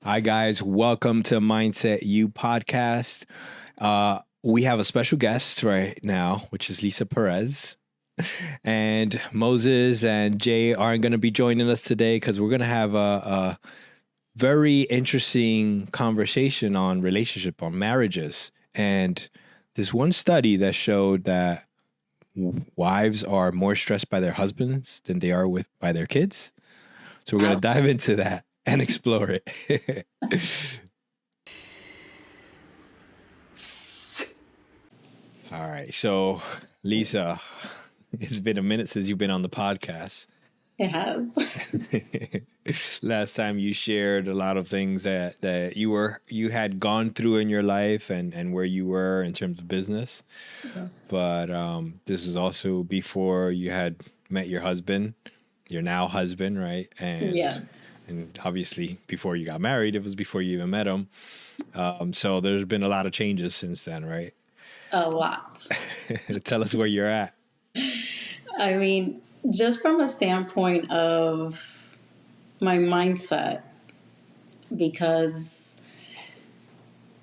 Hi, guys. Welcome to Mindset You podcast. We have a special guest right now, which is Lisa Perez. And Moses and Jay aren't going to be joining us today because we're going to have a very interesting conversation on relationship, on marriages. And there's one study that showed that wives are more stressed by their husbands than they are by their kids. So we're going to dive into that and explore it. All right. So, Lisa, it's been a minute since you've been on the podcast. It has. Last time you shared a lot of things that you had gone through in your life and where you were in terms of business. Yes. But this is also before you had met your husband, your now husband, right? And Yes. And obviously, before you got married, it was before you even met him. So there's been a lot of changes since then, right? A lot. Tell us where you're at. I mean, just from a standpoint of my mindset, because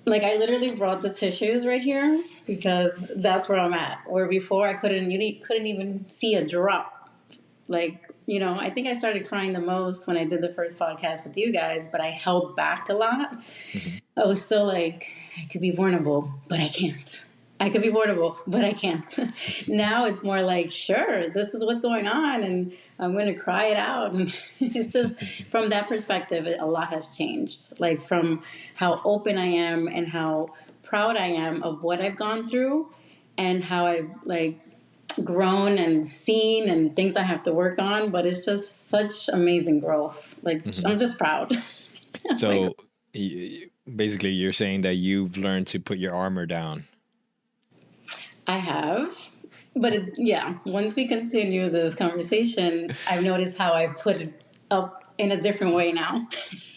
like I literally brought the tissues right here because that's where I'm at. Where before I couldn't even see a drop. I think I started crying the most when I did the first podcast with you guys, but I held back a lot. Mm-hmm. I was still like, I could be vulnerable, but I can't. I could be vulnerable, but I can't. Now it's more like, sure, this is what's going on, and I'm going to cry it out. And it's just from that perspective, a lot has changed. Like from how open I am and how proud I am of what I've gone through, and how I've grown and seen and things I have to work on. But it's just such amazing growth. I'm just proud. So basically, you're saying that you've learned to put your armor down. I have. But once we continue this conversation, I've noticed how I put it up in a different way now.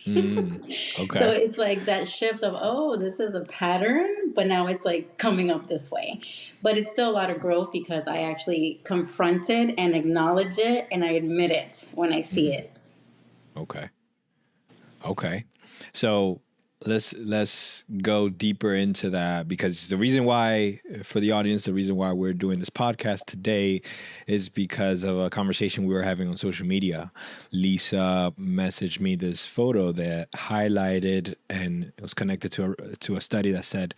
Okay. So it's like that shift of, oh, this is a pattern, but now it's like coming up this way. But it's still a lot of growth because I actually confront it and acknowledge it and I admit it when I see it. Okay. So let's go deeper into that, because the reason why, for the audience, the reason why we're doing this podcast today is because of a conversation we were having on social media. Lisa messaged me this photo that highlighted, and it was connected to a study that said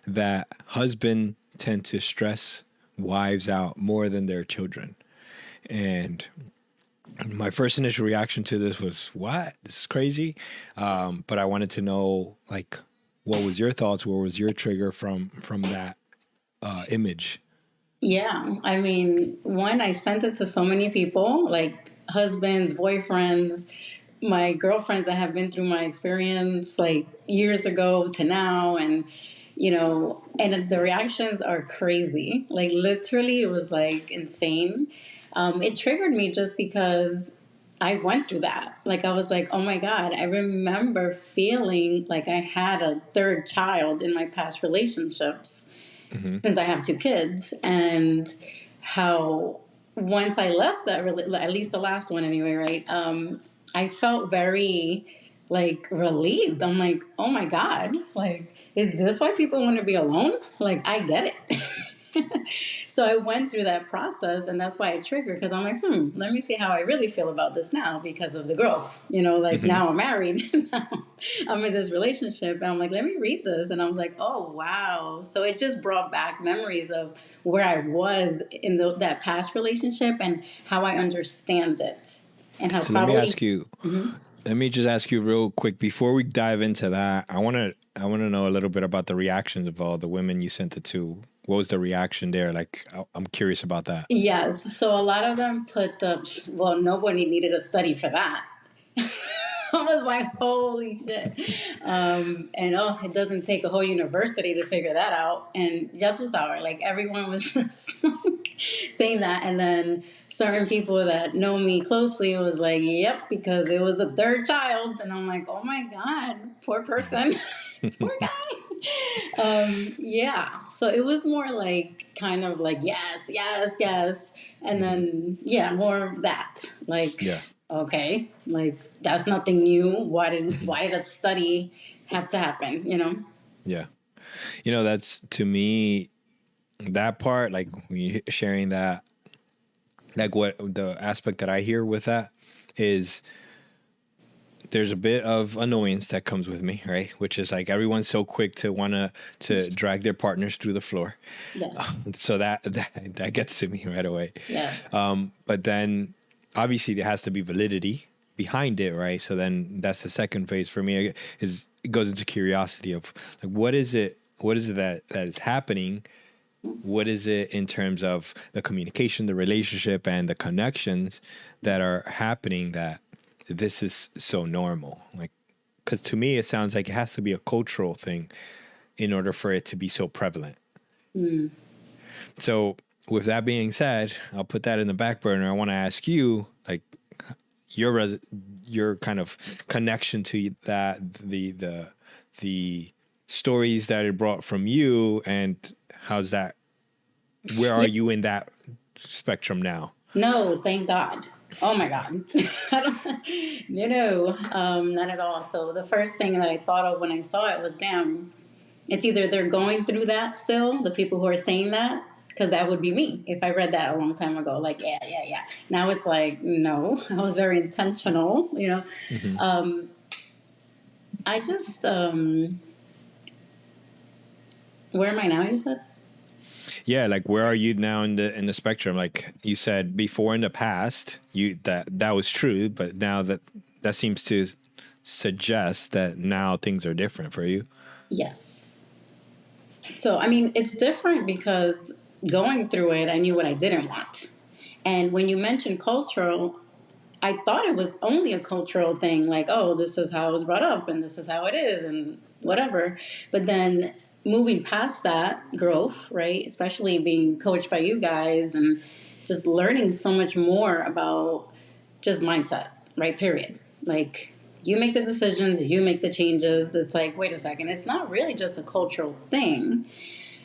that husbands tend to stress wives out more than their children. And my first initial reaction to this was, what? This is crazy. But I wanted to know, like, what was your thoughts? What was your trigger from that image? Yeah. I mean, one, I sent it to so many people, like husbands, boyfriends, my girlfriends that have been through my experience like years ago to now. And the reactions are crazy. Like literally, it was like insane. It triggered me just because I went through that. Like I was like, oh my God, I remember feeling like I had a third child in my past relationships since I have two kids, and how once I left that, at least the last one anyway, right? I felt very like relieved. I'm like, oh my God, like, is this why people want to be alone? Like, I get it. So I went through that process, and that's why I triggered, because I'm like, let me see how I really feel about this now because of the growth. Now I'm married, now I'm in this relationship, and I'm like, let me read this. And I was like, oh, wow. So it just brought back memories of where I was in that past relationship and how I understand it. And how So probably... let me just ask you real quick before we dive into that. I want to know a little bit about the reactions of all the women you sent it to. What was the reaction there? Like, I'm curious about that. Yes. So a lot of them put nobody needed a study for that. I was like, holy shit. It doesn't take a whole university to figure that out. And just hour, like everyone was just like saying that. And then certain people that know me closely was like, yep, because it was a third child. And I'm like, oh my God, poor person. Poor guy. So it was more like kind of like yes, yes, yes, and then more of that, like okay, like that's nothing new. Why did a study have to happen? Yeah. That's to me, that part, like when you sharing that, like what the aspect that I hear with that is there's a bit of annoyance that comes with me, right? Which is like everyone's so quick to to drag their partners through the floor. Yes. So that gets to me right away. Yes. But then obviously there has to be validity behind it, right? So then that's the second phase for me, is it goes into curiosity of like what is it that is happening? What is it in terms of the communication, the relationship, and the connections that are happening that this is so normal? Like, because to me, it sounds like it has to be a cultural thing in order for it to be so prevalent. Mm. So, with that being said, I'll put that in the back burner. I want to ask you, like, your kind of connection to that, the stories that it brought from you, and how's that? Where are Yeah. you in that spectrum now? No, thank God. Oh my God. I don't, not at all. So the first thing that I thought of when I saw it was, damn, it's either they're going through that still, the people who are saying that, because that would be me if I read that a long time ago. Like, yeah, yeah, yeah. Now it's like, no, I was very intentional. Mm-hmm. Um, I just, where am I now, you said? Yeah, like where are you now in the spectrum? Like you said before, in the past, that was true, but now that seems to suggest that now things are different for you. Yes. So, I mean, it's different because going through it, I knew what I didn't want. And when you mentioned cultural, I thought it was only a cultural thing, like, oh, this is how I was brought up and this is how it is and whatever. But then moving past that growth, right, especially being coached by you guys and just learning so much more about just mindset, right, period. Like, you make the decisions, you make the changes. It's like, wait a second, it's not really just a cultural thing.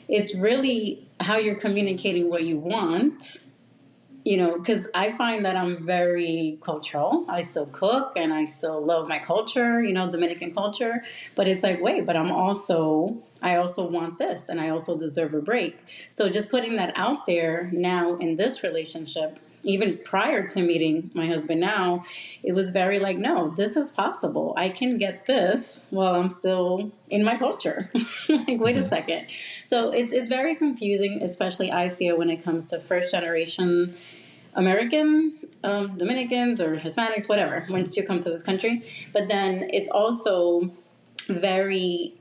It's really how you're communicating what you want, because I find that I'm very cultural. I still cook and I still love my culture, Dominican culture. But it's like, wait, but I also want this and I also deserve a break. So just putting that out there now in this relationship, even prior to meeting my husband now, it was very like, no, this is possible. I can get this while I'm still in my culture. Like, wait a Mm-hmm. second. So it's very confusing, especially I feel when it comes to first generation American Dominicans or Hispanics, whatever, once you come to this country. But then it's also very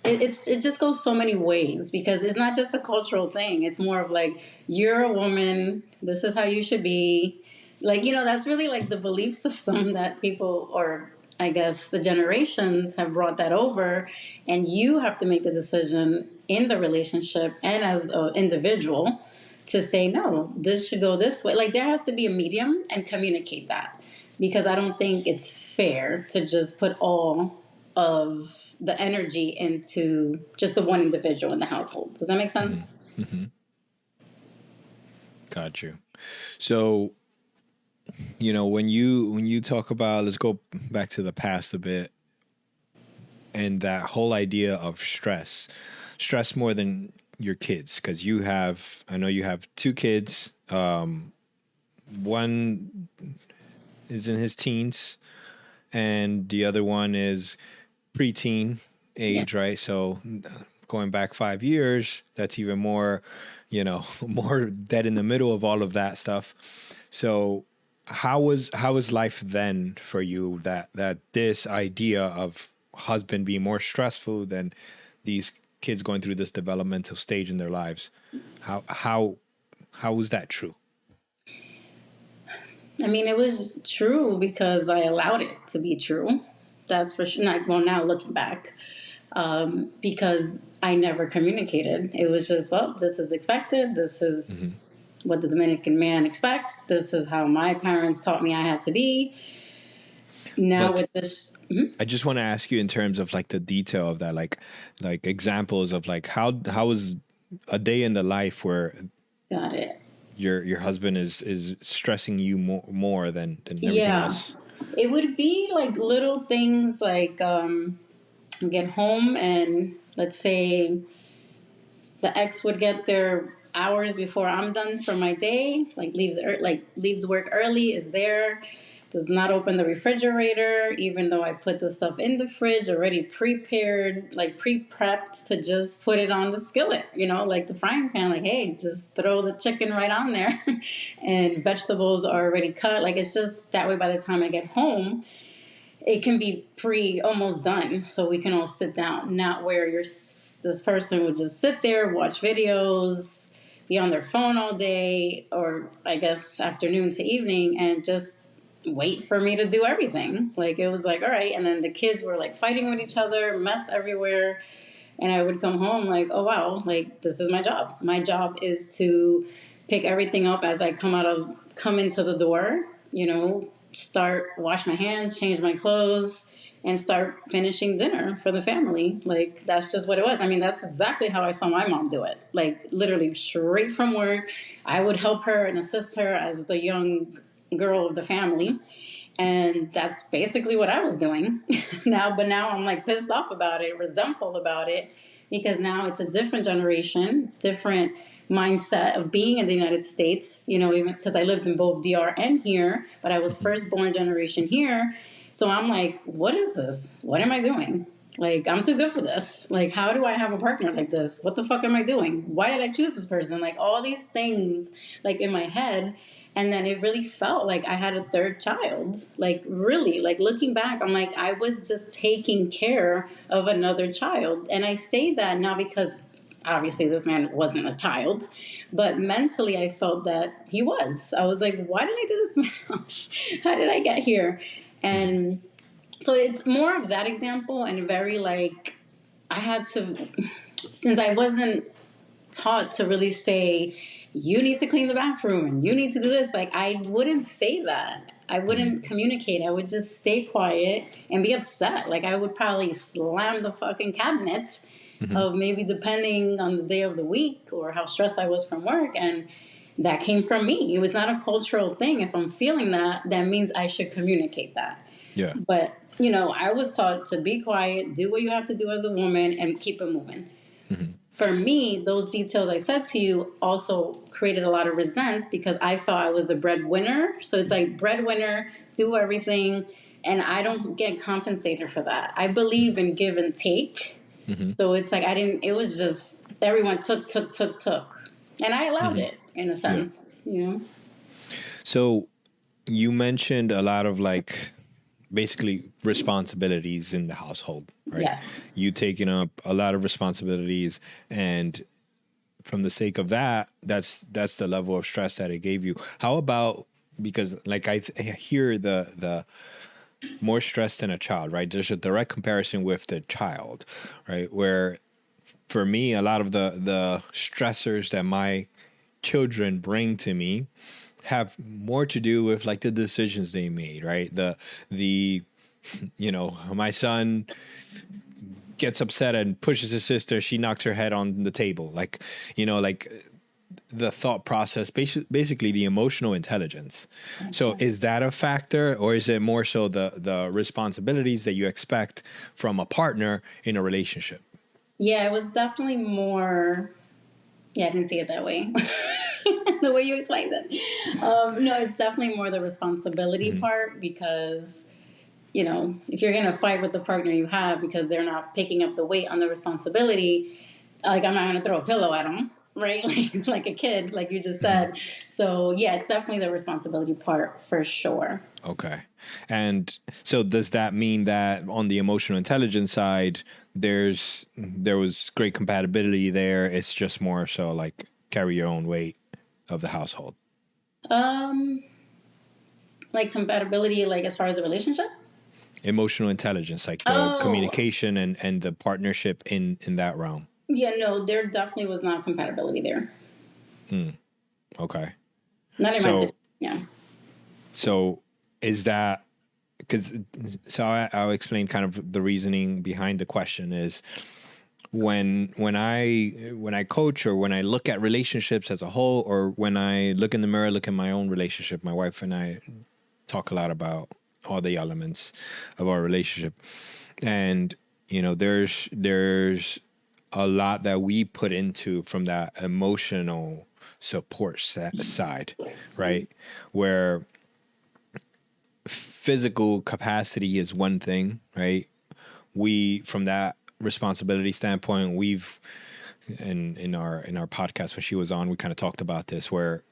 it just goes so many ways because it's not just a cultural thing. It's more of like, you're a woman, this is how you should be. Like, that's really like the belief system that people, or I guess the generations, have brought that over. And you have to make the decision in the relationship and as an individual to say, no, this should go this way. Like, there has to be a medium and communicate that, because I don't think it's fair to just put all of the energy into just the one individual in the household. Does that make sense? Mm-hmm. Mm-hmm. Got you. So, when you talk about, let's go back to the past a bit, and that whole idea of stress more than your kids, because I know you have two kids. One is in his teens, and the other one is preteen Yeah. age, right? So going back 5 years, that's even more, more dead in the middle of all of that stuff. So how was life then for you? That this idea of husband being more stressful than these kids going through this developmental stage in their lives. How was that true? I mean, it was true because I allowed it to be true. That's for sure. Not, well, now looking back, because I never communicated. It was just, well, this is expected. This is Mm-hmm. what the Dominican man expects. This is how my parents taught me I had to be. Now But with this, mhm, I just want to ask you in terms of like the detail of that, like examples of like how was a day in the life where got it. your husband is stressing you more than everything Yeah. else. It would be like little things like get home and let's say the ex would get there hours before I'm done for my day, like leaves work early, is there, does not open the refrigerator, even though I put the stuff in the fridge already prepared, like pre-prepped to just put it on the skillet, like the frying pan, like, hey, just throw the chicken right on there and vegetables are already cut. Like it's just that way by the time I get home, it can be almost done so we can all sit down, not where this person would just sit there, watch videos, be on their phone all day, or I guess afternoon to evening, and just wait for me to do everything. Like it was like, all right. And then the kids were like fighting with each other, mess everywhere. And I would come home like, oh wow, like this is my job. My job is to pick everything up as I come into the door, start wash my hands, change my clothes, and start finishing dinner for the family. Like that's just what it was. I mean, that's exactly how I saw my mom do it. Like literally straight from work, I would help her and assist her as the young girl of the family. And that's basically what I was doing but now I'm like pissed off about it, resentful about it, because now it's a different generation, different mindset of being in the United States, even because I lived in both DR and here, but I was first born generation here. So I'm like, what is this? What am I doing? Like, I'm too good for this. Like, how do I have a partner like this? What the fuck am I doing? Why did I choose this person? Like, all these things, like, in my head. And then it really felt like I had a third child. Like, really, like, looking back, I'm like, I was just taking care of another child. And I say that not because obviously this man wasn't a child, but mentally I felt that he was. I was like, why did I do this to myself? How did I get here? And so it's more of that example, and very like I had to, since I wasn't taught to really say, you need to clean the bathroom and you need to do this, like I wouldn't say that. I wouldn't communicate. I would just stay quiet and be upset. Like I would probably slam the fucking cabinet of maybe depending on the day of the week or how stressed I was from work. And that came from me. It was not a cultural thing. If I'm feeling that, that means I should communicate that. Yeah. But, I was taught to be quiet, do what you have to do as a woman, and keep it moving. For me, those details I said to you also created a lot of resentment because I felt I was a breadwinner. So it's like breadwinner, do everything, and I don't get compensated for that. I believe in give and take. So it's like it was just everyone took. And I allowed it in a sense, So you mentioned a lot of like basically responsibilities in the household, right? Yes. You taking up a lot of responsibilities, and from the sake of that, that's the level of stress that it gave you. How about, because like I hear the more stress than a child, right? There's a direct comparison with the child, right? Where for me, a lot of the stressors that my children bring to me have more to do with like the decisions they made, right? The my son gets upset and pushes his sister, she knocks her head on the table, like like the thought process, basically the emotional intelligence. So is that a factor, or is it more so the responsibilities that you expect from a partner in a relationship? Yeah, it was definitely more. Yeah, I didn't see it that way. The way you explained it. No, it's definitely more the responsibility part because, if you're going to fight with the partner you have because they're not picking up the weight on the responsibility, like I'm not going to throw a pillow at them, right? Like a kid, like you just said. So, yeah, it's definitely the responsibility part for sure. Okay. And so does that mean that on the emotional intelligence side, there was great compatibility there? It's just more so like carry your own weight of the household. Um, like compatibility, like as far as the relationship? Emotional intelligence, like the Oh, communication and the partnership in that realm. yeah, no, there definitely was not compatibility there. Okay. Not in my situation, So yeah. so is that because I'll explain kind of the reasoning behind the question is when I coach, or when I look at relationships as a whole, or when I look in the mirror, look at my own relationship, my wife and I talk a lot about all the elements of our relationship. And, there's a lot that we put into from that emotional support side, right? Where physical capacity is one thing, right? We, from that responsibility standpoint, we've in our podcast when she was on, we kind of talked about this, where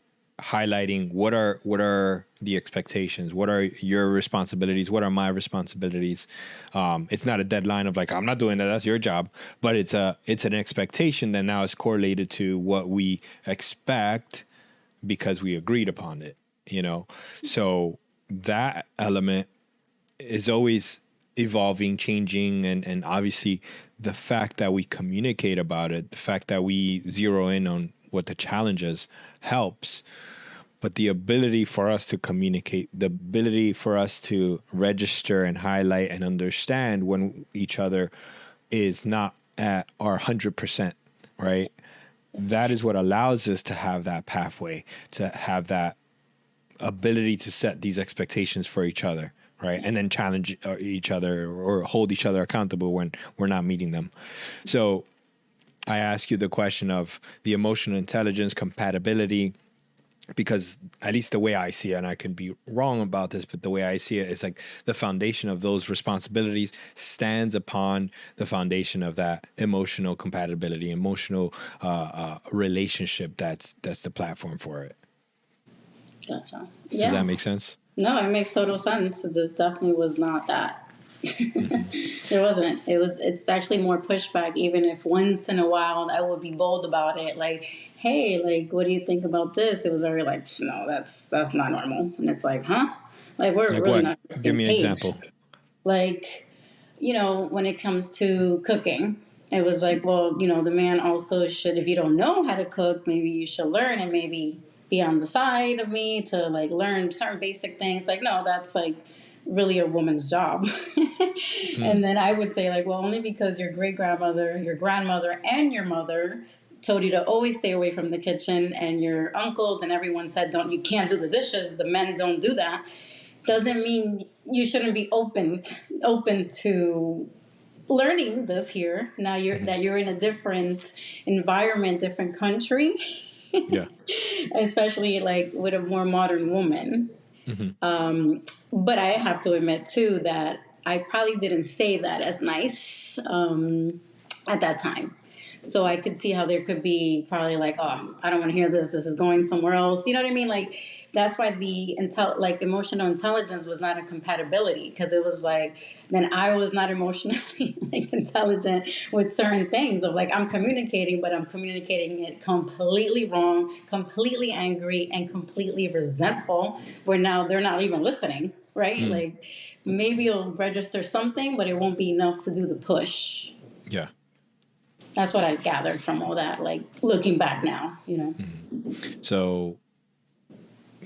highlighting what are the expectations, what are your responsibilities, what are my responsibilities. It's not a deadline of like, I'm not doing that, that's your job, but it's an expectation that now is correlated to what we expect because we agreed upon it, so that element is always evolving, changing, and obviously the fact that we communicate about it, the fact that we zero in on what the challenge is helps. But the ability for us to communicate, the ability for us to register and highlight and understand when each other is not at our 100%, right? That is what allows us to have that pathway, to have that ability to set these expectations for each other, right? And then challenge each other or hold each other accountable when we're not meeting them. So I ask you the question of the emotional intelligence compatibility, because at least the way I see it, and I could be wrong about this, but the way I see it is like the foundation of those responsibilities stands upon the foundation of that emotional compatibility, emotional relationship. That's the platform for it. Gotcha. Does Yeah. that make sense? No, it makes total sense. It just definitely was not that. It wasn't. It's actually more pushback, even if once in a while I would be bold about it. Like, hey, like, what do you think about this? It was very like, no, that's not normal. And it's like, huh? Like, we're Like really what? not on the Give same me an page. example. Like, when it comes to cooking, it was like, well, the man also should, if you don't know how to cook, maybe you should learn and maybe be on the side of me to like learn certain basic things. Like, no, that's like really a woman's job. And then I would say like, well, only because your great grandmother, your grandmother, and your mother told you to always stay away from the kitchen, and your uncles and everyone said, you can't do the dishes, the men don't do that, doesn't mean you shouldn't be open to learning this here. Now you're in a different environment, different country. Yeah. Especially like with a more modern woman. But I have to admit too that I probably didn't say that as nice at that time. So I could see how there could be probably like, oh, I don't want to hear this. This is going somewhere else. You know what I mean? Like that's why the emotional intelligence was not a compatibility, because it was like then I was not emotionally like intelligent with certain things of like I'm communicating, but I'm communicating it completely wrong, completely angry, and completely resentful. Where now they're not even listening, right? Like maybe you'll register something, but it won't be enough to do the push. Yeah. That's what I gathered from all that, like looking back now, So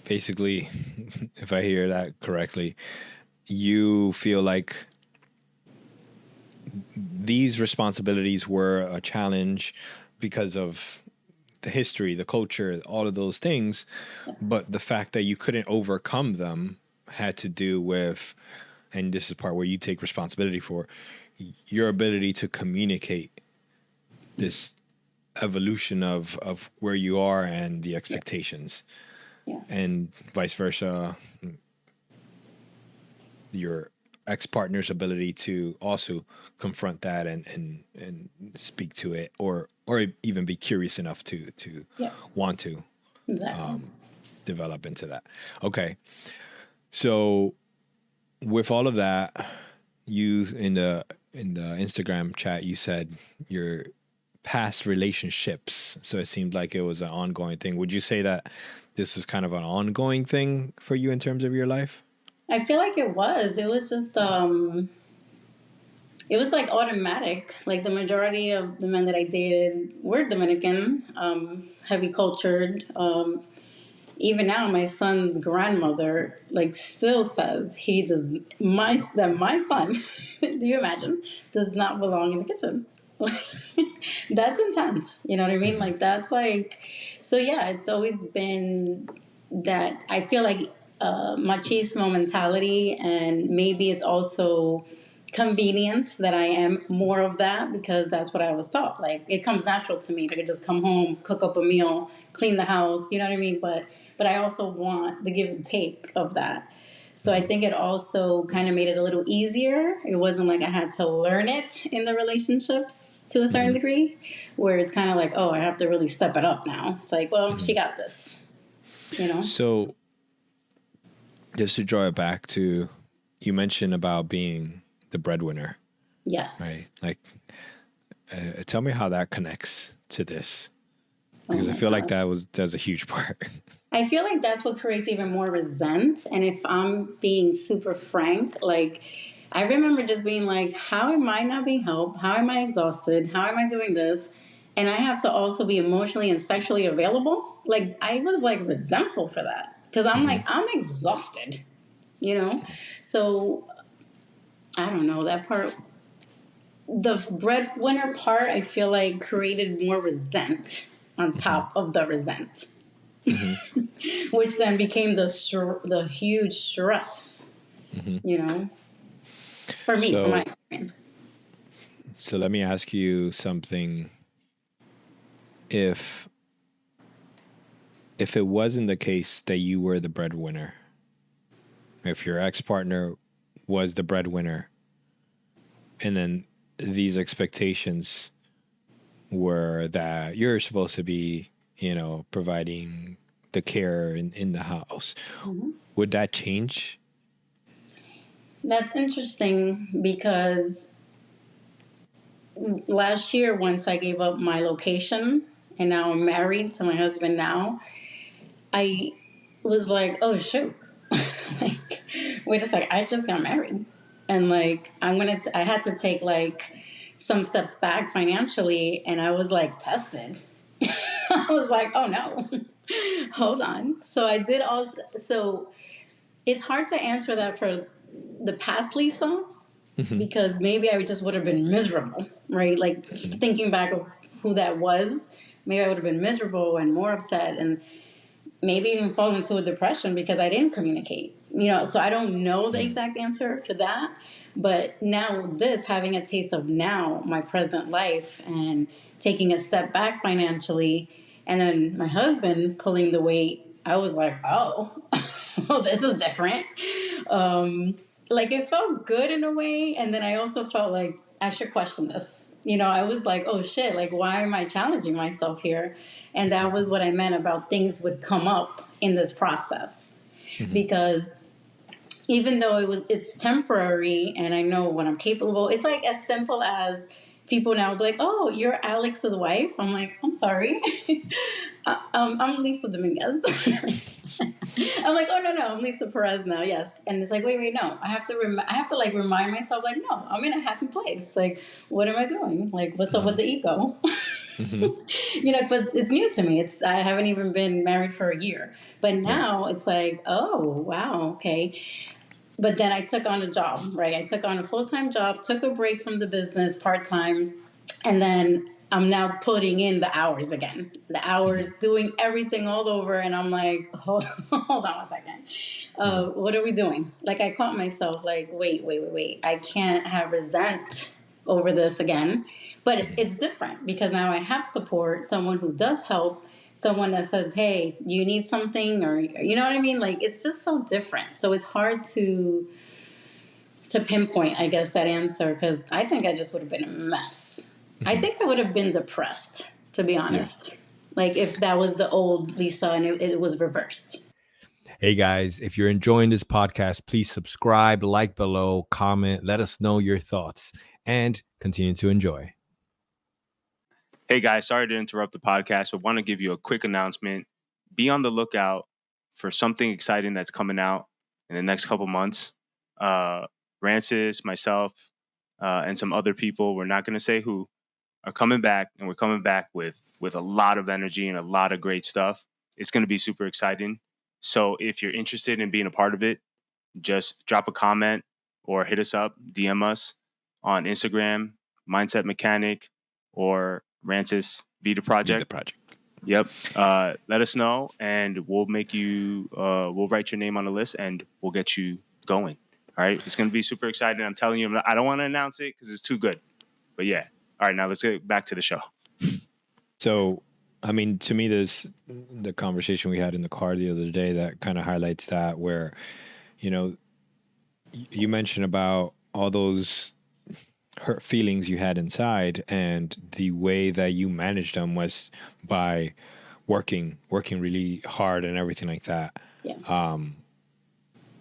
basically, if I hear that correctly, you feel like these responsibilities were a challenge because of the history, the culture, all of those things. But the fact that you couldn't overcome them had to do with, and this is the part where you take responsibility for, your ability to communicate this evolution of where you are and the expectations. Yeah. And vice versa, your ex-partner's ability to also confront that and speak to it, or even be curious enough to want to Exactly. develop into that. Okay. So with all of that, you in the Instagram chat, you said your past relationships. So it seemed like it was an ongoing thing. Would you say that this was kind of an ongoing thing for you in terms of your life? I feel like it was. It was just it was like automatic. Like the majority of the men that I dated were Dominican, heavy cultured. Even now, my son's grandmother like still says my son, do you imagine, does not belong in the kitchen. That's intense. You know what I mean? Like that's like, so yeah, it's always been that I feel like machismo mentality, and maybe it's also convenient that I am more of that because that's what I was taught. Like it comes natural to me to just come home, cook up a meal, clean the house. You know what I mean? But I also want the give and take of that. So I think it also kind of made it a little easier. It wasn't like I had to learn it in the relationships to a certain Mm-hmm. degree, where it's kind of like, oh, I have to really step it up now. It's like, well, Mm-hmm. she got this, you know? So just to draw it back to, you mentioned about being the breadwinner, right? Yes. Like, tell me how that connects to this, Oh because I my feel like God. that's a huge part. I feel like that's what creates even more resent. And if I'm being super frank, like, I remember just being like, how am I not being helped? How am I exhausted? How am I doing this? And I have to also be emotionally and sexually available. Like, I was like resentful for that because I'm Mm-hmm. like, I'm exhausted, you know? So I don't know that part. The breadwinner part, I feel like created more resent on Mm-hmm. top of the resent, Mm-hmm. which then became the huge stress, Mm-hmm. you know, for me, from my So, experience. so let me ask you something. If if it wasn't the case that you were the breadwinner, if your ex partner was the breadwinner, and then these expectations were that you're supposed to be, providing the care in the house, Mhm. would that change? That's interesting because last year, once I gave up my location and now I'm married to my husband now, I was like, oh, shoot. Like, wait a second, I just got married. And like, I had to take like some steps back financially, and I was like tested. I was like, oh no, hold on. So I did also, so it's hard to answer that for the past Lisa Mm-hmm. because maybe I just would have been miserable, right? Like Mm-hmm. thinking back of who that was, maybe I would have been miserable and more upset and maybe even fall into a depression because I didn't communicate. You know, so I don't know the exact answer for that. But now, this having a taste of now, my present life, and taking a step back financially, and then my husband pulling the weight, I was like, oh, well, this is different. Um, like it felt good in a way. And then I also felt like I should question this. You know, I was like, oh shit, like, why am I challenging myself here? And that was what I meant about things would come up in this process. Mm-hmm. Because even though it's temporary and I know what I'm capable, it's like as simple as people now be like, oh, you're Alex's wife. I'm like, I'm sorry. I'm Lisa Dominguez. I'm like, oh no, I'm Lisa Perez now. Yes, and it's like, wait, no. I have to like remind myself, like, no, I'm in a happy place. Like, what am I doing? Like, what's up with Mm-hmm. the ego? Mm-hmm. You know, because it's new to me. I haven't even been married for a year, but Yeah. now it's like, oh wow, okay. But then I took on a job, right? I took on a full time job, took a break from the business part time, and then I'm now putting in the hours again. The hours, doing everything all over, and I'm like, hold on a second. Mm-hmm. What are we doing? Like I caught myself like, wait. I can't have resent over this again. But Mm-hmm. it's different because now I have support, someone who does help, someone that says, hey, you need something, or you know what I mean? Like it's just so different. So it's hard to pinpoint, I guess, that answer because I think I just would have been a mess. I Mm-hmm. think I would have been depressed, to be Yeah. honest. Like if that was the old Lisa and it was reversed. Hey guys, if you're enjoying this podcast, please subscribe, like below, comment, let us know your thoughts, and continue to enjoy. Hey guys, sorry to interrupt the podcast, but want to give you a quick announcement. Be on the lookout for something exciting that's coming out in the next couple months. Rances, myself, and some other people, we're not going to say who, are coming back, and we're coming back with a lot of energy and a lot of great stuff. It's going to be super exciting. So if you're interested in being a part of it, just drop a comment or hit us up, DM us on Instagram, Mindset Mechanic, or Rances Be the VidaProject. project. Yep. Let us know, and we'll make you. We'll write your name on the list, and we'll get you going. All right. It's going to be super exciting. I'm telling you. I don't want to announce it because it's too good. But yeah. All right. Now let's get back to the show. So, I mean, to me, there's the conversation we had in the car the other day that kind of highlights that, where, you know, you mentioned about all those hurt feelings you had inside, and the way that you managed them was by working really hard and everything like that. Yeah.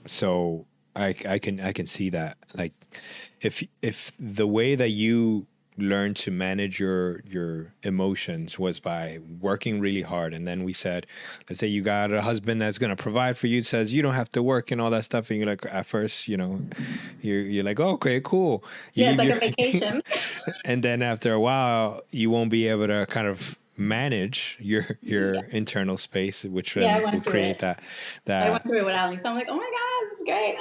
So I can see that. Like, if the way that you learn to manage your emotions was by working really hard, and then we said, let's say you got a husband that's going to provide for you, says you don't have to work and all that stuff, and you're like, at first, you know, you're like, oh, okay, cool. Yeah, it's like a vacation. And then after a while you won't be able to kind of manage your internal space, which Yeah, I then will went through create it. that I went through it with Alex. I'm like, oh my God, this is great.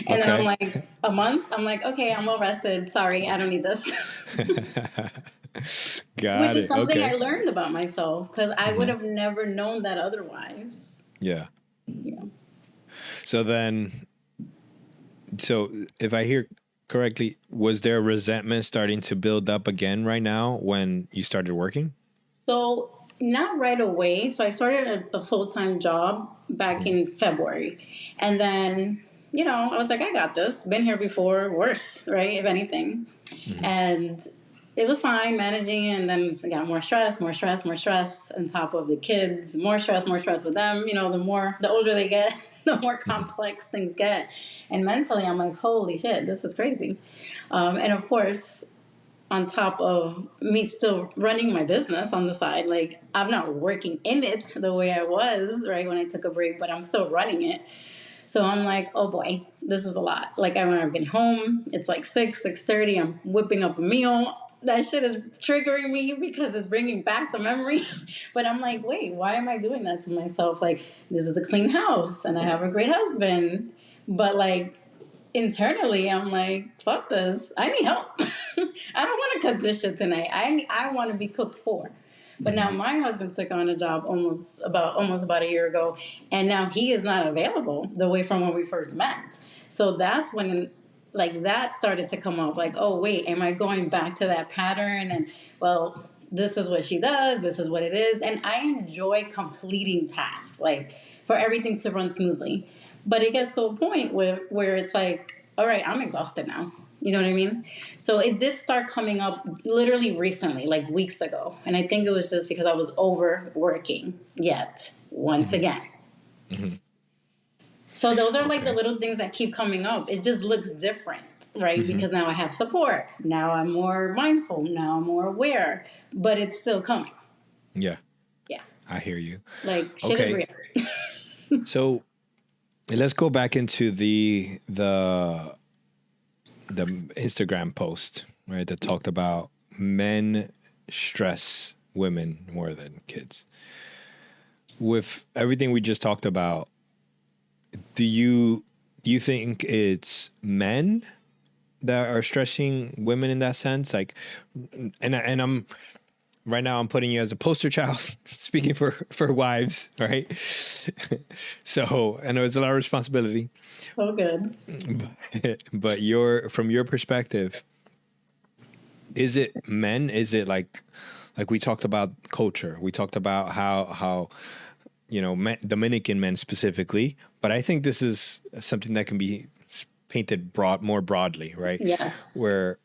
And then I'm okay. like, a month, I'm like, okay, I'm well rested. Sorry, I don't need this. Got Which is it. something I Okay. learned about myself because I would have never known that otherwise. Yeah. Yeah. So then, so if I hear correctly, was there resentment starting to build up again right now when you started working? So not right away. So I started a full-time job back in February. And then, I was like, I got this. Been here before, worse, right? If anything. And it was fine managing it, and then I got more stress on top of the kids, more stress with them. The older they get, the more complex things get. And mentally, I'm like, holy shit, this is crazy. And of course, on top of me still running my business on the side, like I'm not working in it the way I was, right, when I took a break, but I'm still running it. So I'm like, oh boy, this is a lot. Like when I get home, it's like 6:30. I'm whipping up a meal. That shit is triggering me because it's bringing back the memory. But I'm like, wait, why am I doing that to myself? Like, this is a clean house and I have a great husband. But like internally, I'm like, fuck this. I need help. I don't want to cook this shit tonight. I want to be cooked for. But now my husband took on a job almost about a year ago, and now he is not available the way from when we first met. So that's when like that started to come up. Like, oh wait, am I going back to that pattern? And well, this is what she does. This is what it is, and I enjoy completing tasks, like for everything to run smoothly. But it gets to a point where it's like, all right, I'm exhausted now. You know what I mean? So it did start coming up literally recently, like weeks ago. And I think it was just because I was overworking yet once again. So those are like the Okay. little things that keep coming up. It just looks different, right? Because now I have support. Now I'm more mindful. Now I'm more aware. But it's still coming. Yeah, Yeah. I hear you. Like shit is Okay. real. So let's go back into the Instagram post, right, that talked about men stress women more than kids. With everything we just talked about, do you think it's men that are stressing women in that sense? Like, and I'm right now I'm putting you as a poster child, speaking for wives, right? So I know it's a lot of responsibility. So good. But from your perspective, is it men? Is it like we talked about culture? We talked about how Dominican men specifically, but I think this is something that can be painted more broadly, right? Yes. Where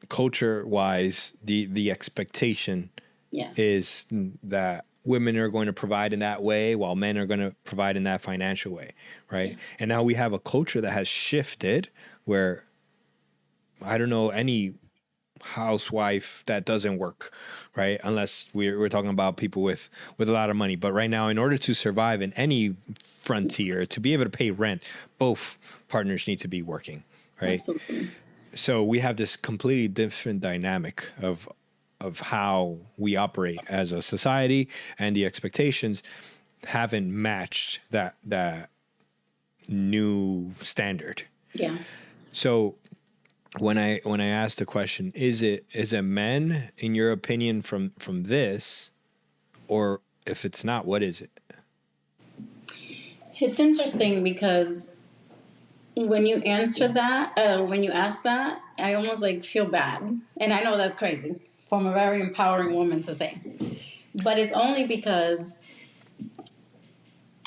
culture wise, the expectation Yeah. is that women are going to provide in that way while men are going to provide in that financial way, right? Yeah. And now we have a culture that has shifted where I don't know any housewife that doesn't work, right? Unless we're talking about people with a lot of money. But right now, in order to survive in any frontier, to be able to pay rent, both partners need to be working, right? Absolutely. So we have this completely different dynamic of how we operate as a society, and the expectations haven't matched that new standard. Yeah. So when I asked the question, is it men, in your opinion, from this, or if it's not, what is it? It's interesting because when you answer that, when you ask that, I almost like feel bad, and I know that's crazy from a very empowering woman to say, but it's only because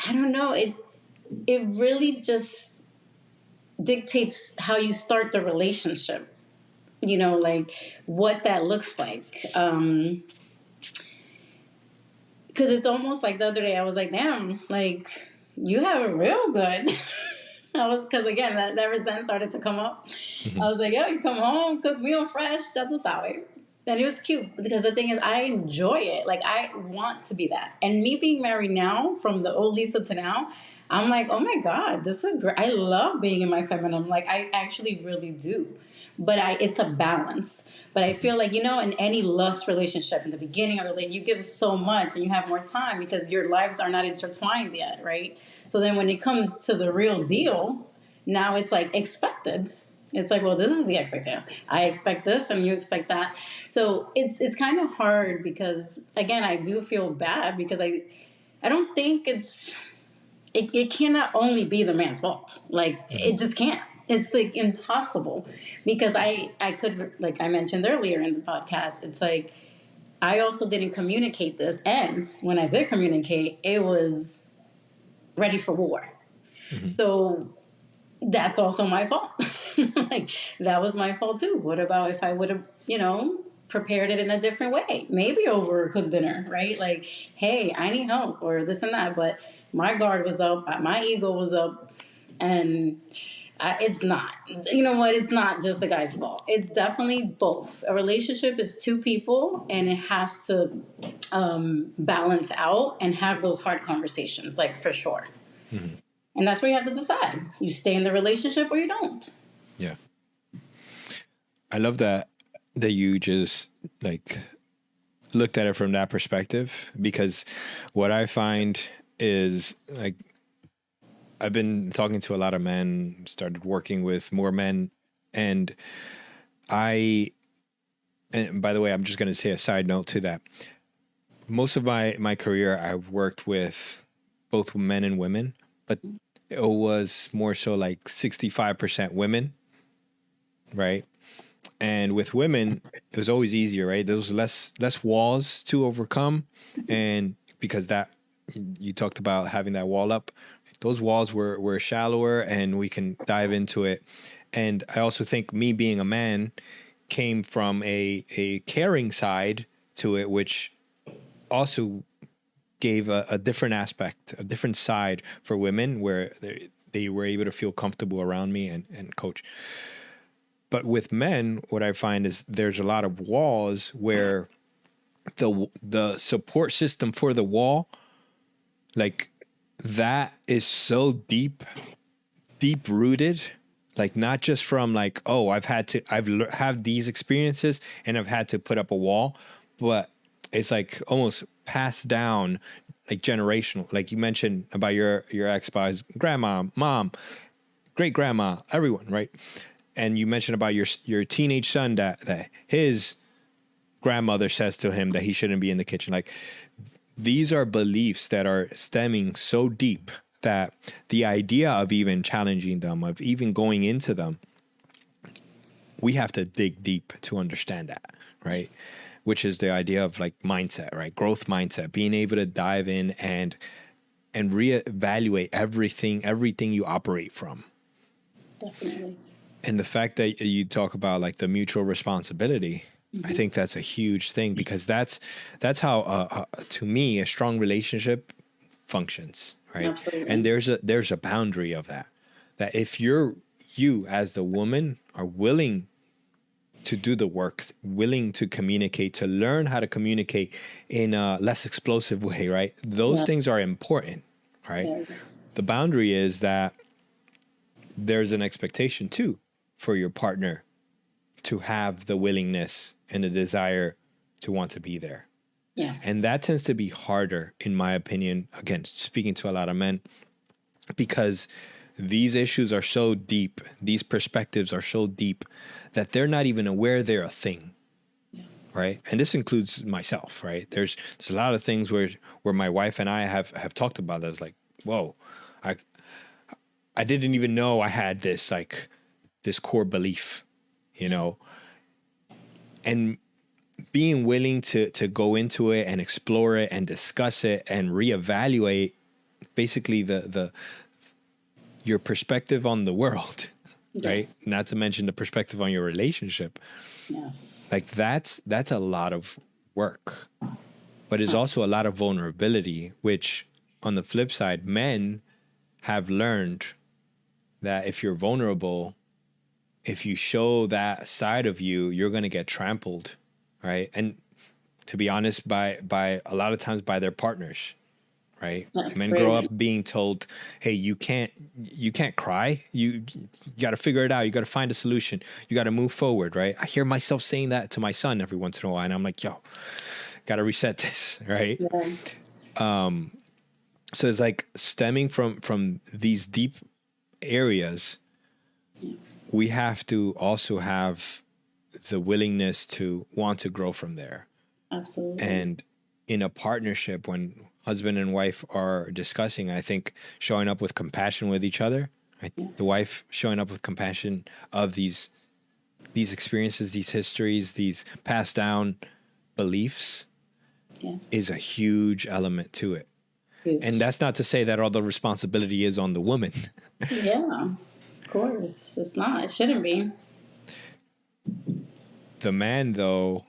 I don't know. It really just dictates how you start the relationship. You know, like what that looks like. Because it's almost like the other day I was like, damn, like you have it real good. I was, because again, that resent started to come up. Mm-hmm. I was like, yo, you come home, cook meal fresh, ya tú sabes. And it was cute because the thing is, I enjoy it. Like, I want to be that. And me being married now, from the old Lisa to now, I'm like, oh my God, this is great. I love being in my feminine. Like, I actually really do. But it's a balance. But I feel like, you know, in any lust relationship, in the beginning of the relationship, you give so much and you have more time because your lives are not intertwined yet, right? So then when it comes to the real deal, now it's like expected. It's like, well, this is the expectation. I expect this and you expect that. So it's kind of hard because, again, I do feel bad because I don't think it cannot only be the man's fault. Like, it just can't. It's like impossible because I could, like I mentioned earlier in the podcast, it's like I also didn't communicate this. And when I did communicate, it was ready for war. Mm-hmm. So that's also my fault. Like, that was my fault too. What about if I would have, you know, prepared it in a different way? Maybe over cooked dinner, right? Like, hey, I need help or this and that. But my guard was up, my ego was up, and it's not. You know what? It's not just the guy's fault. It's definitely both. A relationship is two people, and it has to balance out and have those hard conversations, like, for sure. Mm-hmm. And that's where you have to decide. You stay in the relationship or you don't. Yeah. I love that you just like looked at it from that perspective, because what I find is, like, I've been talking to a lot of men, started working with more men, and by the way, I'm just going to say a side note to that. Most of my career, I've worked with both men and women, but it was more so like 65% women, right? And with women, it was always easier, right? There was less walls to overcome. And because that, you talked about having that wall up, those walls were shallower and we can dive into it. And I also think me being a man came from a caring side to it, which also gave a different aspect, a different side for women, where they were able to feel comfortable around me and coach. But with men, what I find is there's a lot of walls where the support system for the wall, like, that is so deep rooted, like, not just from like, oh, I've had these experiences and I've had to put up a wall, but it's like almost passed down, like generational. Like you mentioned about your ex-spouse's grandma, mom, great grandma, everyone, right? And you mentioned about your teenage son that his grandmother says to him that he shouldn't be in the kitchen. Like, these are beliefs that are stemming so deep that the idea of even challenging them, of even going into them, we have to dig deep to understand that, right? Which is the idea of like mindset, right? Growth mindset, being able to dive in and reevaluate everything you operate from. Definitely. And the fact that you talk about like the mutual responsibility, mm-hmm. I think that's a huge thing, because that's how, to me, a strong relationship functions, right? Absolutely. And there's a boundary of that if you as the woman are willing to do the work, willing to communicate, to learn how to communicate in a less explosive way, right? Those things are important, right? Yeah. The boundary is that there's an expectation too for your partner to have the willingness and the desire to want to be there. Yeah. And that tends to be harder, in my opinion, again, speaking to a lot of men, because these issues are so deep, these perspectives are so deep that they're not even aware they're a thing. Right. And this includes myself. Right. There's a lot of things where my wife and I have talked about that's like, whoa, I didn't even know I had this, like, this core belief, you know, and being willing to go into it and explore it and discuss it and reevaluate basically your perspective on the world, right? Not to mention the perspective on your relationship. Yes. Like that's a lot of work, but it's also a lot of vulnerability, which on the flip side, men have learned that if you're vulnerable, if you show that side of you, you're going to get trampled, right? And to be honest, by a lot of times by their partners, right? That's Men crazy. grow up being told, "Hey, you can't cry. You got to figure it out. You got to find a solution. You got to move forward," right? I hear myself saying that to my son every once in a while, and I'm like, "Yo, got to reset this," right? Yeah. So it's like stemming from these deep areas, we have to also have the willingness to want to grow from there. Absolutely. And in a partnership, when husband and wife are discussing, I think showing up with compassion with each other, right? The wife showing up with compassion of these experiences, these histories, these passed down beliefs is a huge element to it. Huge. And that's not to say that all the responsibility is on the woman. Yeah, of course. It's not. It shouldn't be. The man, though,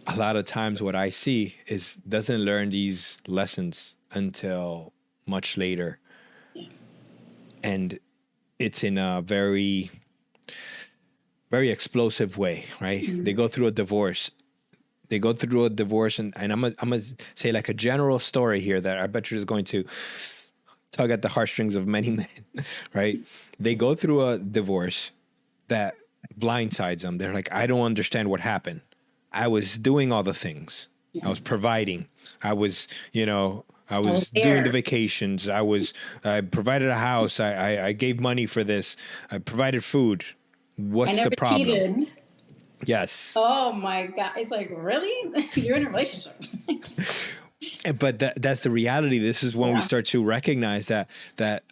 a lot of times what I see is doesn't learn these lessons until much later. Yeah. And it's in a very, very explosive way, right? Mm-hmm. They go through a divorce. And I'm gonna say like a general story here that I bet you is going to tug at the heartstrings of many men, right? They go through a divorce that blindsides them. They're like, I don't understand what happened. I was doing all the things. I was providing. I was doing the vacations. I provided a house. I gave money for this. I provided food. What's the problem? Cheated. Yes. Oh my God. It's like, really? You're in a relationship. But that's the reality. This is when we start to recognize that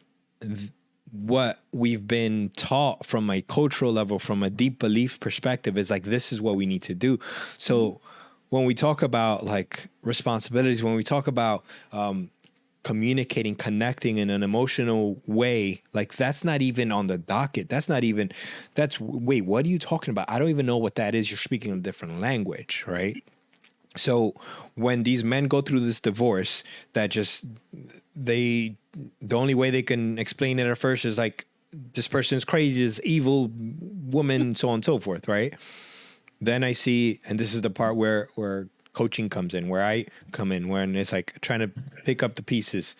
what we've been taught from a cultural level, from a deep belief perspective, is like, this is what we need to do. So when we talk about like responsibilities, when we talk about communicating, connecting in an emotional way, like that's not even on the docket. Wait, what are you talking about? I don't even know what that is. You're speaking a different language, right? So when these men go through this divorce, the only way they can explain it at first is like, this person's crazy, this evil woman, so on and so forth, right? Then I see, and this is the part where coaching comes in, where I come in, when it's like trying to pick up the pieces.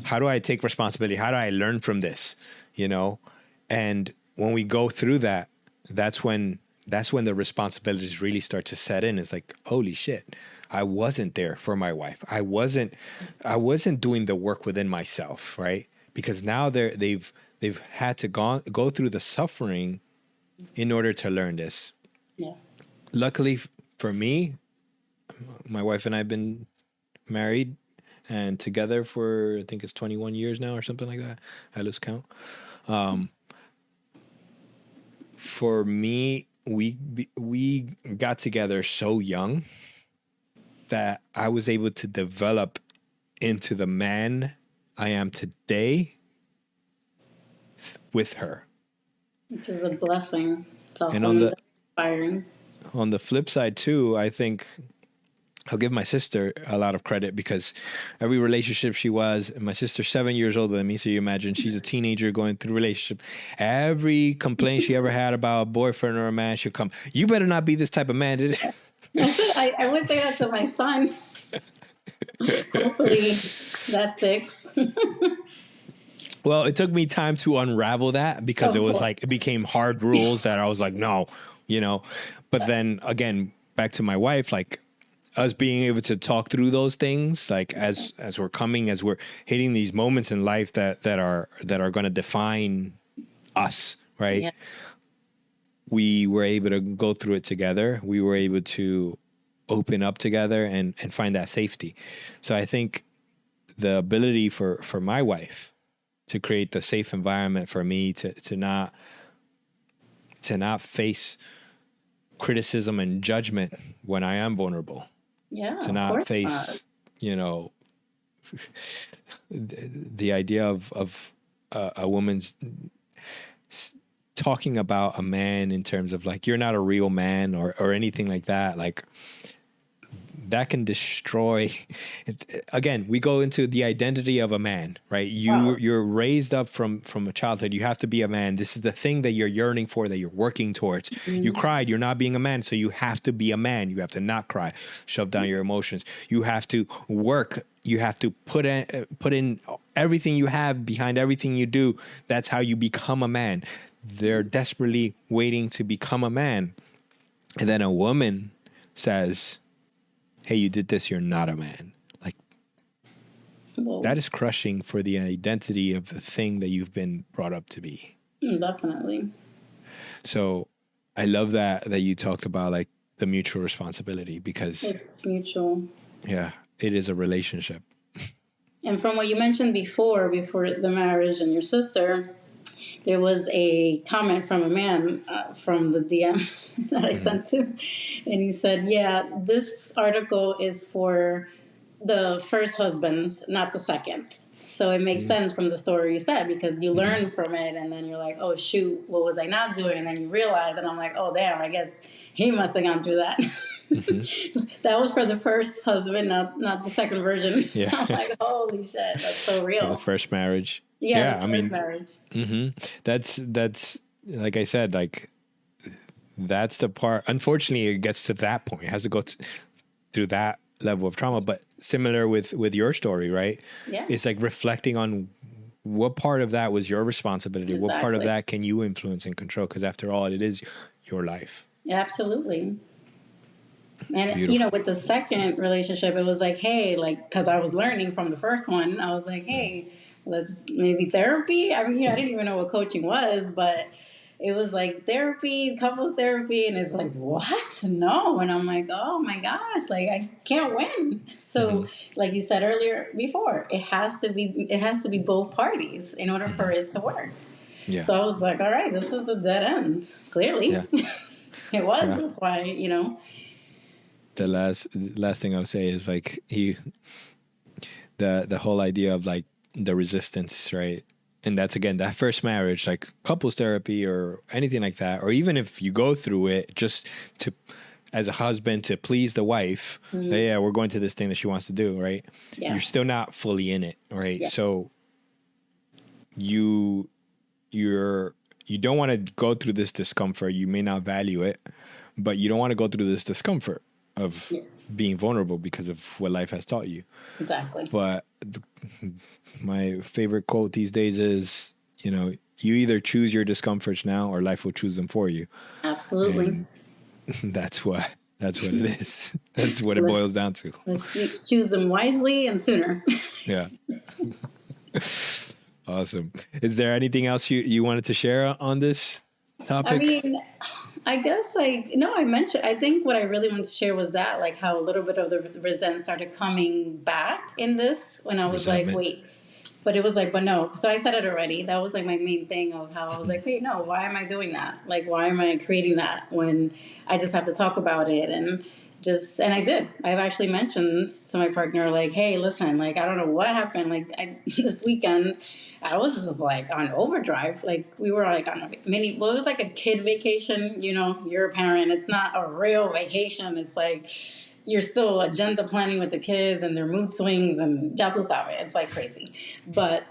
How do I take responsibility? How do I learn from this? You know? And when we go through that, that's when the responsibilities really start to set in. It's like, holy shit, I wasn't there for my wife. I wasn't doing the work within myself, right? Because now they've had to go through the suffering in order to learn this. Yeah. Luckily for me, my wife and I have been married and together for, I think it's 21 years now or something like that. I lose count. For me, we got together so young that I was able to develop into the man I am today with her. Which is a blessing. It's also inspiring. On the flip side too, I think I'll give my sister a lot of credit, because every relationship she was, and my sister's 7 years older than me, so you imagine she's a teenager going through a relationship. Every complaint she ever had about a boyfriend or a man, she'll come, you better not be this type of man. I would say that to my son. Hopefully that sticks. Well, it took me time to unravel that, because it was like, it became hard rules that I was like, no, you know. But then again, back to my wife, like, us being able to talk through those things, like as we're hitting these moments in life that are going to define us, right? Yeah. We were able to go through it together. We were able to open up together and find that safety. So I think the ability for my wife to create the safe environment for me to not face criticism and judgment when I am vulnerable, Yeah. to Of not course face, not. you know, the idea of a woman's talking about a man in terms of like, you're not a real man or anything like that. Like, that can destroy. Again, we go into the identity of a man, right? Wow. You're raised up from a childhood. You have to be a man. This is the thing that you're yearning for, that you're working towards. You cried, you're not being a man, so you have to be a man. You have to not cry, shove down your emotions. You have to work. You have to put in everything you have behind everything you do. That's how you become a man. They're desperately waiting to become a man, and then a woman says, hey, you did this, you're not a man. Like, Well, that is crushing for the identity of the thing that you've been brought up to be. definitely. So I love that you talked about like the mutual responsibility, because It's mutual. yeah, it is a relationship. And from what you mentioned before the marriage and your sister, there was a comment from a man from the DM that I sent to. And he said, yeah, this article is for the first husbands, not the second. So it makes sense from the story you said, because you learn from it and then you're like, oh, shoot, what was I not doing? And then you realize, and I'm like, oh, damn, I guess he must have gone through that. That was for the first husband, not the second version. Yeah. I'm like, holy shit, that's so real. For the first marriage. Yeah, the first marriage. That's like I said, like that's the part. Unfortunately, it gets to that point. It has to go through that level of trauma. But similar with your story, right? Yeah. It's like reflecting on what part of that was your responsibility. What part of Exactly. that can you influence and control? Because after all, it is your life. Yeah, absolutely. And, Beautiful. with the second relationship, it was like, hey, like, because I was learning from the first one, I was like, hey, let's maybe therapy. I mean, I didn't even know what coaching was, but it was like therapy, couples therapy. And it's like, what? No. And I'm like, oh my gosh, like, I can't win. So, like you said earlier before, it has to be both parties in order for it to work. Yeah. So I was like, all right, this is the dead end. Clearly. Yeah. It was. Yeah. That's why, The last thing I'll say is like the whole idea of like the resistance, right? And that's again that first marriage, like couples therapy or anything like that, or even if you go through it just to as a husband to please the wife, yeah, we're going to this thing that she wants to do, right? Yeah. You're still not fully in it, right? Yeah. So you don't want to go through this discomfort. You may not value it, but you don't want to go through this discomfort of being vulnerable because of what life has taught you. Exactly. But my favorite quote these days is, you either choose your discomforts now or life will choose them for you. Absolutely. And that's what it is. That's what it boils down to. Let's choose them wisely and sooner. Yeah. Awesome. Is there anything else you wanted to share on this topic? I mean, I guess I think what I really wanted to share was that, like, how a little bit of the resentment started coming back in this when I was Resentment. like, wait, but it was like, but no. So I said it already. That was like my main thing of how I was like, wait, no, why am I doing that? Like, why am I creating that when I just have to talk about it? And I did. I've actually mentioned to my partner, like, hey, listen, like, I don't know what happened. Like, this weekend, I was just like on overdrive. Like, we were like on it was like a kid vacation. You're a parent. It's not a real vacation. It's like you're still agenda planning with the kids and their mood swings and ya tú sabes. It's like crazy. But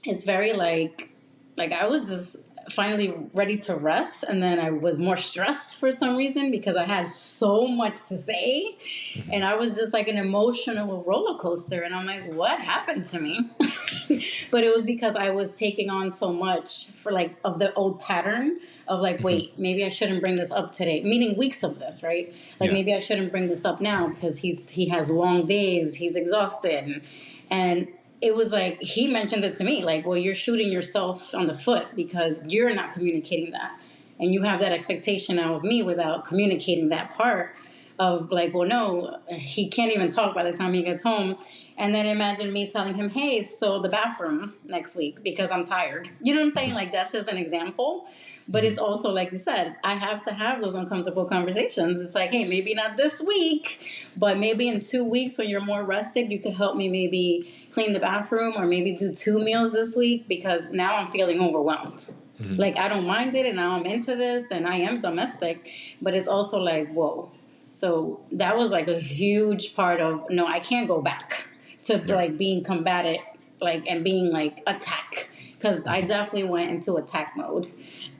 it's very like I was just, finally ready to rest, and then I was more stressed for some reason because I had so much to say, and I was just like an emotional roller coaster, and I'm like, what happened to me? But it was because I was taking on so much for like of the old pattern of like, wait, maybe I shouldn't bring this up today, meaning weeks of this, right? Like Yeah. maybe I shouldn't bring this up now because he has long days, he's exhausted, and it was like he mentioned it to me, like, well, you're shooting yourself on the foot because you're not communicating that, and you have that expectation now of me without communicating that part of like, well, no, he can't even talk by the time he gets home. And then imagine me telling him, hey, so the bathroom next week because I'm tired. You know what I'm saying? Like, that's just an example. But it's also, like you said, I have to have those uncomfortable conversations. It's like, hey, maybe not this week, but maybe in 2 weeks when you're more rested, you could help me maybe clean the bathroom or maybe do 2 meals this week because now I'm feeling overwhelmed. Like, I don't mind it and now I'm into this and I am domestic, but it's also like, whoa. So that was like a huge part of, no, I can't go back to like being combative, like, and being like attack. Because I definitely went into attack mode.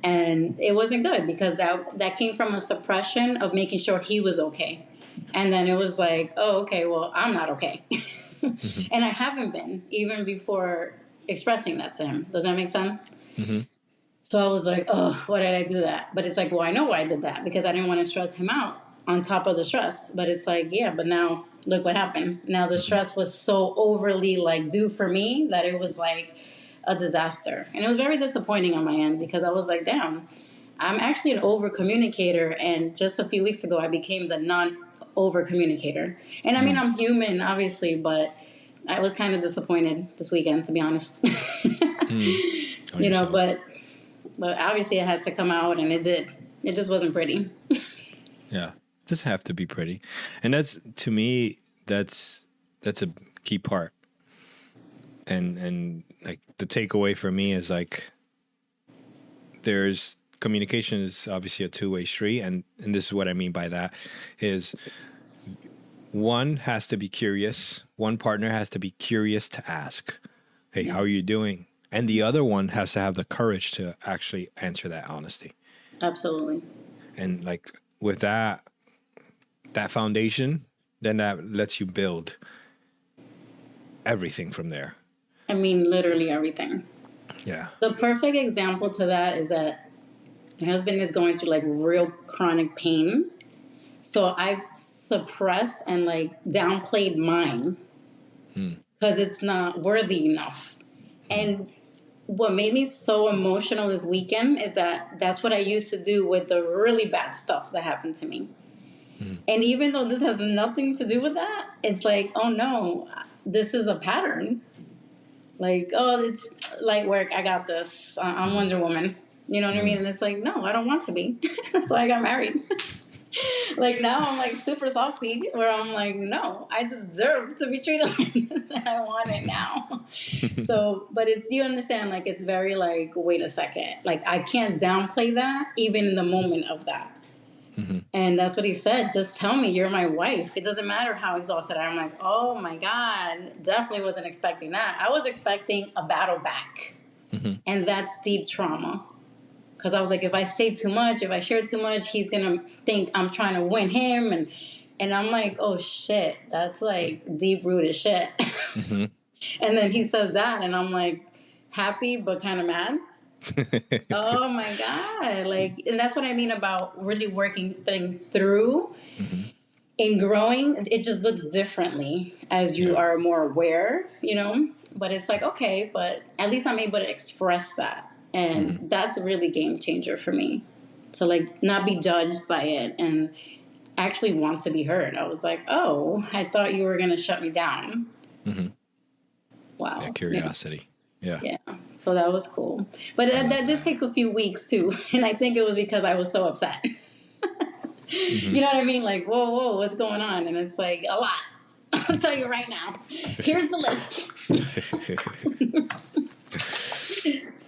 And it wasn't good because that came from a suppression of making sure he was okay. And then it was like, oh, okay, well, I'm not okay. And I haven't been, even before expressing that to him. Does that make sense? So I was like, oh, why did I do that? But it's like, well, I know why I did that because I didn't want to stress him out on top of the stress. But it's like, yeah, but now look what happened. Now the stress was so overly like due for me that it was like a disaster. And it was very disappointing on my end because I was like, damn, I'm actually an over communicator. And just a few weeks ago, I became the non over communicator. And I mean, I'm human, obviously, but I was kind of disappointed this weekend, to be honest. You know, but obviously it had to come out, and it did. It just wasn't pretty. Yeah, just have to be pretty, and that's, to me, that's a key part. And like the takeaway for me is like, there's communication is obviously a two-way street, and this is what I mean by that is one has to be curious. One partner has to be curious to ask, hey, how are you doing? And the other one has to have the courage to actually answer that honesty. Absolutely. And like with that foundation, then that lets you build everything from there. I mean, literally everything. Yeah. The perfect example to that is that my husband is going through like real chronic pain. So I've suppressed and like downplayed mine because it's not worthy enough. And what made me so emotional this weekend is that that's what I used to do with the really bad stuff that happened to me. And even though this has nothing to do with that, it's like, oh no, this is a pattern. Like, oh, it's light work. I got this. I'm Wonder Woman. You know what I mean? And it's like, no, I don't want to be. That's why I got married. Like now I'm like super softy where I'm like, no, I deserve to be treated like this and I want it now. So, but it's, you understand, like it's very like, wait a second. Like I can't downplay that even in the moment of that. And that's what he said. Just tell me you're my wife. It doesn't matter how exhausted I am. I'm like, oh my God, definitely wasn't expecting that. I was expecting a battle back. And that's deep trauma. Because I was like, if I say too much, if I share too much, he's going to think I'm trying to win him. And I'm like, oh, shit, that's like deep-rooted shit. And then he says that, and I'm like, happy but kind of mad. Oh, my God. Like, and that's what I mean about really working things through. In growing, it just looks differently as you are more aware, you know? But it's like, okay, but at least I'm able to express that. And that's a really game changer for me to like not be judged by it and actually want to be heard. I was like, oh, I thought you were going to shut me down. Wow. That curiosity. Yeah. So that was cool. But that did take a few weeks too. And I think it was because I was so upset. You know what I mean? Like, whoa, what's going on? And it's like a lot. I'll tell you right now. Here's the list.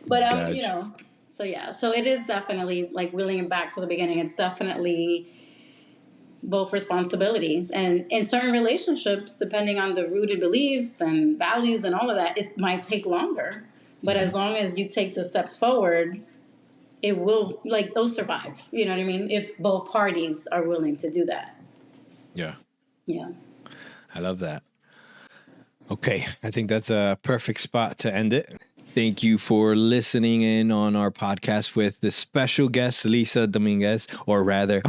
But, you know, so yeah. So it is definitely, like, wheeling it back to the beginning, it's definitely both responsibilities. And in certain relationships, depending on the rooted beliefs and values and all of that, it might take longer. But as long as you take the steps forward, it will, like, they'll survive. You know what I mean? If both parties are willing to do that. Yeah. Yeah. I love that. Okay. I think that's a perfect spot to end it. Thank you for listening in on our podcast with the special guest, Lisa Dominguez, or rather,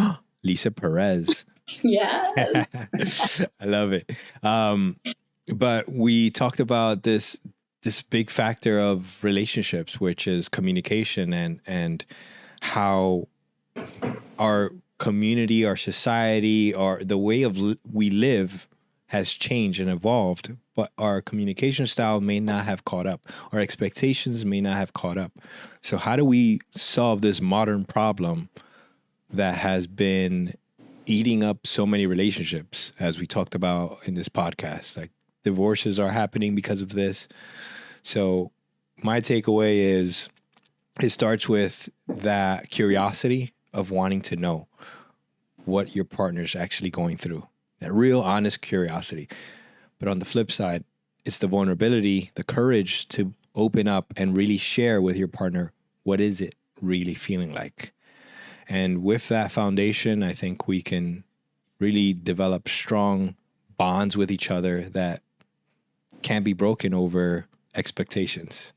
Lisa Perez. Yes. I love it. But we talked about this big factor of relationships, which is communication, and how our community, our society, or the way of we live has changed and evolved, but our communication style may not have caught up. Our expectations may not have caught up. So how do we solve this modern problem that has been eating up so many relationships, as we talked about in this podcast? Like, divorces are happening because of this. So my takeaway is it starts with that curiosity of wanting to know what your partner's actually going through, that real honest curiosity. But on the flip side, it's the vulnerability, the courage to open up and really share with your partner, what is it really feeling like? And with that foundation, I think we can really develop strong bonds with each other that can't be broken over expectations.